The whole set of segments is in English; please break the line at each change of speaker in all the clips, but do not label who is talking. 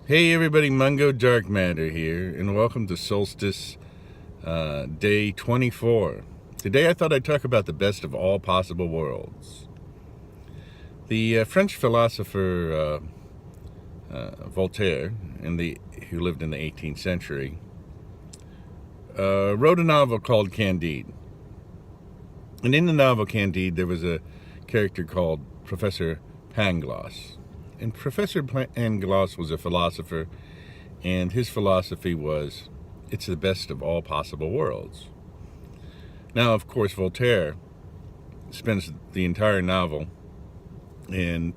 Hey everybody, Mungo Darkmatter here, and welcome to Solstice Day 24. Today I thought I'd talk about the best of all possible worlds. The French philosopher Voltaire, who lived in the 18th century, wrote a novel called Candide. And in the novel Candide, there was a character called Professor Pangloss. And Professor Pangloss was a philosopher, and his philosophy was, it's the best of all possible worlds. Now, of course, Voltaire spends the entire novel and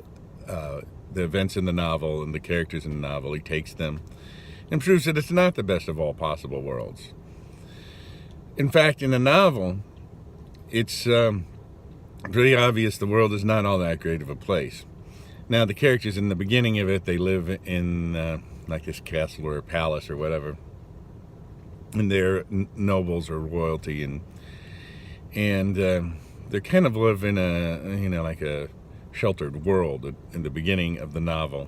the events in the novel and the characters in the novel, he takes them and proves that it's not the best of all possible worlds. In fact, in the novel, it's pretty obvious the world is not all that great of a place. Now, the characters in the beginning of it, they live in like this castle or palace or whatever, and they're nobles or royalty, and they kind of live in like a sheltered world in the beginning of the novel.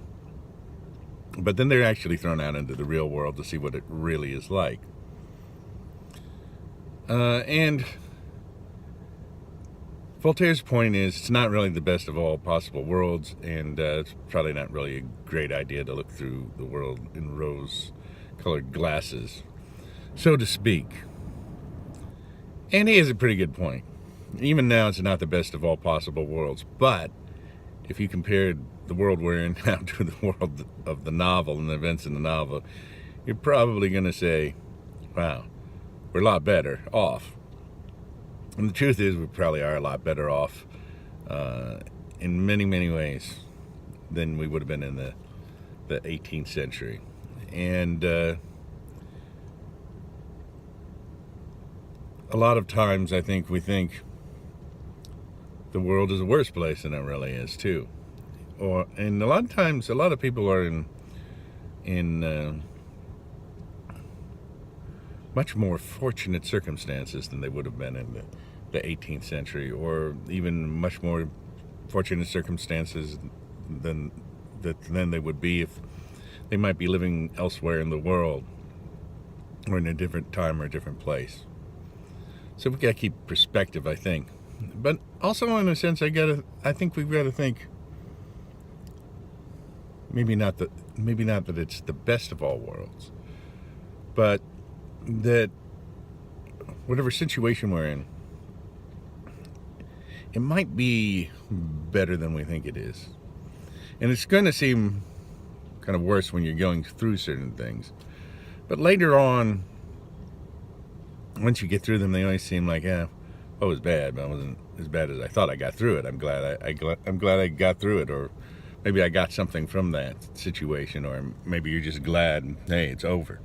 But then they're actually thrown out into the real world to see what it really is like. And Voltaire's point is it's not really the best of all possible worlds, and it's probably not really a great idea to look through the world in rose-colored glasses, so to speak. And he has a pretty good point. Even now, it's not the best of all possible worlds, but if you compared the world we're in now to the world of the novel and the events in the novel, you're probably going to say, wow, we're a lot better off. And the truth is, we probably are a lot better off in many, many ways than we would have been in the 18th century. And a lot of times, I think we think the world is a worse place than it really is, too. And a lot of times, a lot of people are in much more fortunate circumstances than they would have been in the 18th century, or even much more fortunate circumstances than they would be if they might be living elsewhere in the world or in a different time or a different place. So we gotta keep perspective, I think. But also, in a sense, I think we've got to think maybe not that it's the best of all worlds, but that whatever situation we're in, it might be better than we think it is. And it's going to seem kind of worse when you're going through certain things. But later on, once you get through them, they always seem like, it was bad, but it wasn't as bad as I thought. I got through it. I'm glad I got through it. Or maybe I got something from that situation. Or maybe you're just glad, hey, it's over.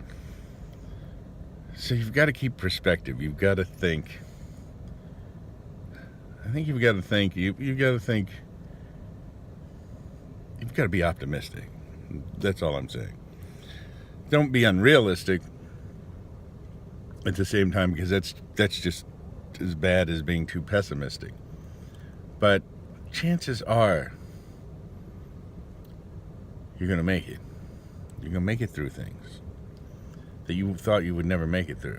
So you've got to keep perspective. You've got to think. I think you've got to think. You've got to think. You've got to be optimistic. That's all I'm saying. Don't be unrealistic at the same time, because that's just as bad as being too pessimistic. But chances are you're going to make it. You're going to make it through things that you thought you would never make it through.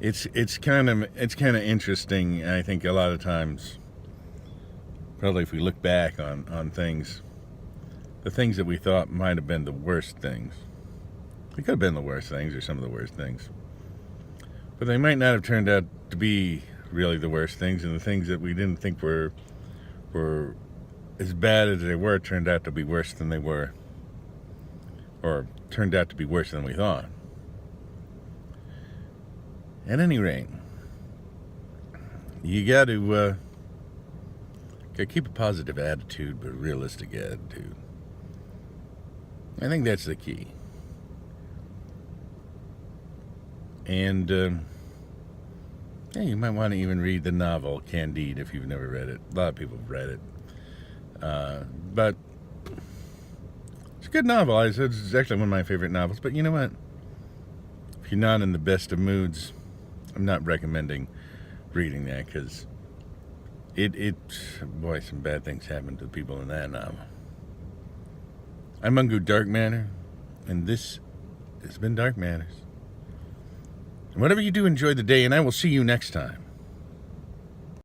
It's kind of interesting. I think a lot of times, probably if we look back on things, the things that we thought might have been the worst things, they could have been the worst things or some of the worst things, but they might not have turned out to be really the worst things, and the things that we didn't think were as bad as they were turned out to be worse than they were, or turned out to be worse than we thought. At any rate, you got to keep a positive attitude, but a realistic attitude. I think that's the key. And you might want to even read the novel Candide if you've never read it. A lot of people have read it. But it's a good novel. It's actually one of my favorite novels. But you know what? If you're not in the best of moods, I'm not recommending reading that, because boy, some bad things happen to people in that novel. I'm Mungo Darkmatter, and this has been Dark Matters. And whatever you do, enjoy the day, and I will see you next time.